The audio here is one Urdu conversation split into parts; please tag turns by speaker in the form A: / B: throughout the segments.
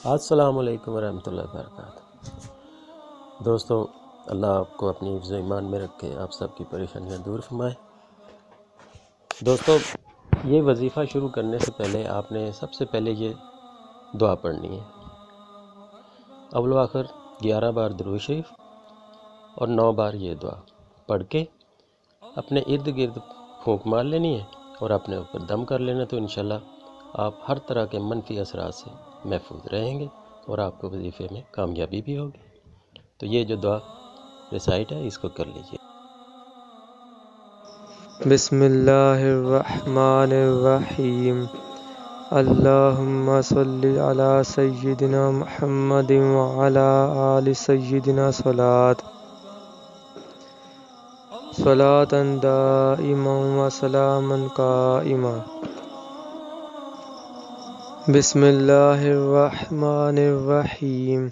A: السلام علیکم ورحمۃ اللہ وبرکاتہ۔ دوستوں، اللہ آپ کو اپنی حفظ و ایمان میں رکھے، آپ سب کی پریشانیاں دور فرمائے۔ دوستوں، یہ وظیفہ شروع کرنے سے پہلے آپ نے سب سے پہلے یہ دعا پڑھنی ہے۔ اول و آخر 11 بار درود شریف اور 9 بار یہ دعا پڑھ کے اپنے ارد گرد پھونک مار لینی ہے اور اپنے اوپر دم کر لینا، تو انشاءاللہ آپ ہر طرح کے منفی اثرات سے محفوظ رہیں گے اور آپ کو وظیفے میں کامیابی بھی ہوگی۔ تو یہ جو دعا ریسائٹ ہے اس کو کر لیجئے۔
B: بسم اللہ الرحمن الرحیم۔ اللہم صلی علی سیدنا محمد وعلی آل سیدنا صلاة دائما و سلاما قائما۔ بسم اللہ الرحمن الرحیم۔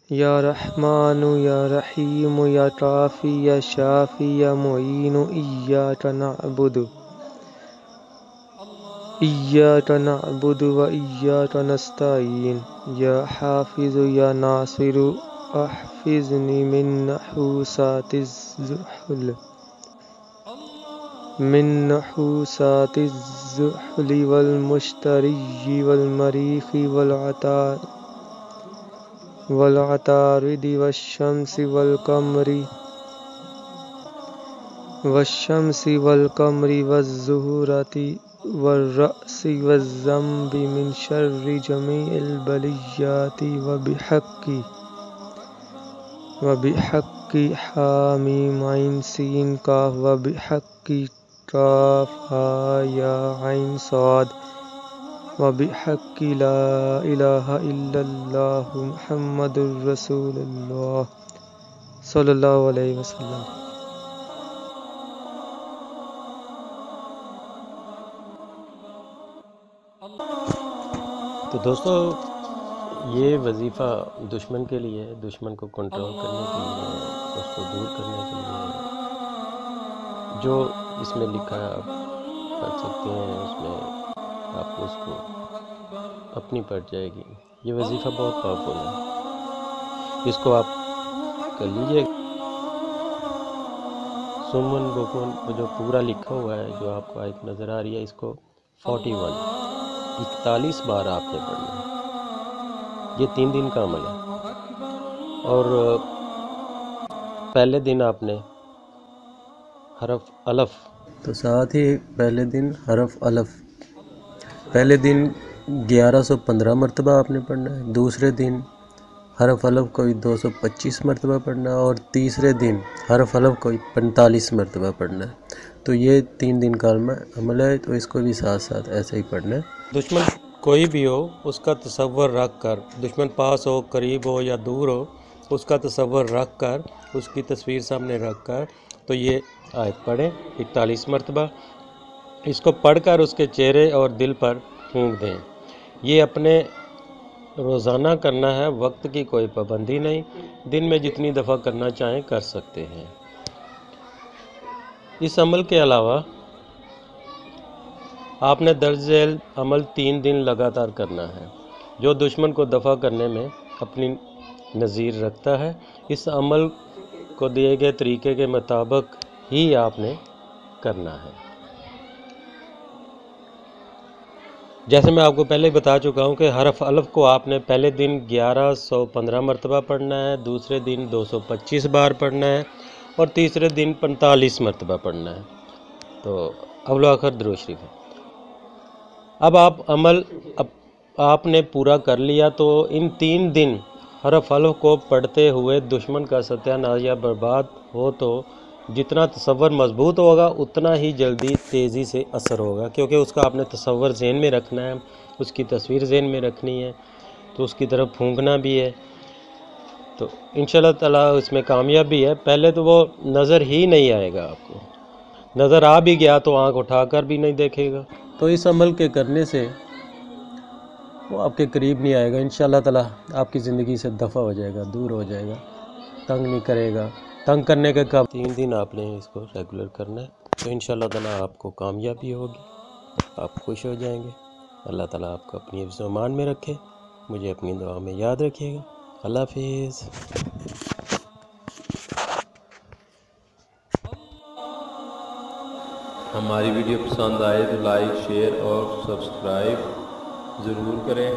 B: یا رحمان یا رحیم یا کافی یا شافی یا معین، ایاک نعبد و ایاک نستعین۔ یا حافظ یا ناصر احفظنی من نحوسات الزحل والمشتری والمریخ والعطارد والشمس والقمر والزهرة والرأس والذنب من شر جميع البليات وبحق حامیم عین سین کاف وبحق کاف ہا یا عین صاد وبحق لا الہ الا اللہ محمد الرسول اللہ صلی اللہ علیہ وسلم۔
A: تو دوستو، یہ وظیفہ دشمن کے لیے ہے، دشمن کو کنٹرول کرنے کے لیے، اس کو دور کرنے کے لیے جو اس میں لکھا ہے آپ پڑھ سکتے ہیں، اس میں آپ کو اس کو اپنی پڑ جائے گی۔ یہ وظیفہ بہت پاورفل ہے، اس کو آپ کر لیجئے۔ سمن بکن جو پورا لکھا ہوا ہے، جو آپ کو آیت نظر آ رہی ہے، اس کو 41 بار آپ نے پڑھنا ہے۔ یہ 3 دن کا عمل ہے، اور پہلے دن آپ نے حرف الف، تو ساتھ ہی پہلے دن حرف الف، پہلے دن 1115 مرتبہ آپ نے پڑھنا ہے، دوسرے دن حرف الف کو 225 مرتبہ پڑھنا ہے، اور تیسرے دن حرف الف کو 45 مرتبہ پڑھنا ہے۔ تو یہ 3 دن کا عمل ہے، تو اس کو بھی ساتھ ساتھ ایسے ہی پڑھنا ہے۔ دشمن کوئی بھی ہو، اس کا تصور رکھ کر، دشمن پاس ہو، قریب ہو یا دور ہو، اس کا تصور رکھ کر، اس کی تصویر سامنے رکھ کر، تو یہ آیت پڑھیں 41 مرتبہ۔ اس کو پڑھ کر اس کے چہرے اور دل پر پھونک دیں۔ یہ اپنے روزانہ کرنا ہے، وقت کی کوئی پابندی نہیں، دن میں جتنی دفعہ کرنا چاہیں کر سکتے ہیں۔ اس عمل کے علاوہ آپ نے درج ذیل عمل 3 دن لگاتار کرنا ہے، جو دشمن کو دفع کرنے میں اپنی نظیر رکھتا ہے۔ اس عمل کو دیے گئے طریقے کے مطابق ہی آپ نے کرنا ہے۔ جیسے میں آپ کو پہلے بتا چکا ہوں کہ حرف الف کو آپ نے پہلے دن 1115 مرتبہ پڑھنا ہے، دوسرے دن 225 بار پڑھنا ہے، اور تیسرے دن 45 مرتبہ پڑھنا ہے۔ تو اول و آخر درود شریف ہے۔ اب عمل آپ نے پورا کر لیا، تو ان 3 دن حرف الف کو پڑھتے ہوئے دشمن کا ستیہ ناش یا برباد ہو، تو جتنا تصور مضبوط ہوگا اتنا ہی جلدی تیزی سے اثر ہوگا، کیونکہ اس کا آپ نے تصور ذہن میں رکھنا ہے، اس کی تصویر ذہن میں رکھنی ہے، تو اس کی طرف پھونکنا بھی ہے، تو انشاءاللہ تعالیٰ اس میں کامیابی ہے۔ پہلے تو وہ نظر ہی نہیں آئے گا، آپ کو نظر آ بھی گیا تو آنکھ اٹھا کر بھی نہیں دیکھے گا، تو اس عمل کے کرنے سے وہ آپ کے قریب نہیں آئے گا، انشاءاللہ تعالیٰ آپ کی زندگی سے دفع ہو جائے گا، دور ہو جائے گا، تنگ نہیں کرے گا۔ تنگ کرنے کے 3 دن آپ نے اس کو ریگولر کرنا ہے، تو انشاءاللہ تعالیٰ آپ کو کامیابی ہوگی، آپ خوش ہو جائیں گے۔ اللہ تعالیٰ آپ کو اپنی حفظ و امان میں رکھے۔ مجھے اپنی دعا میں یاد رکھیے گا۔ اللہ حافظ۔
C: ہماری ویڈیو پسند آئے تو لائک، شیئر اور سبسکرائب ضرور کریں۔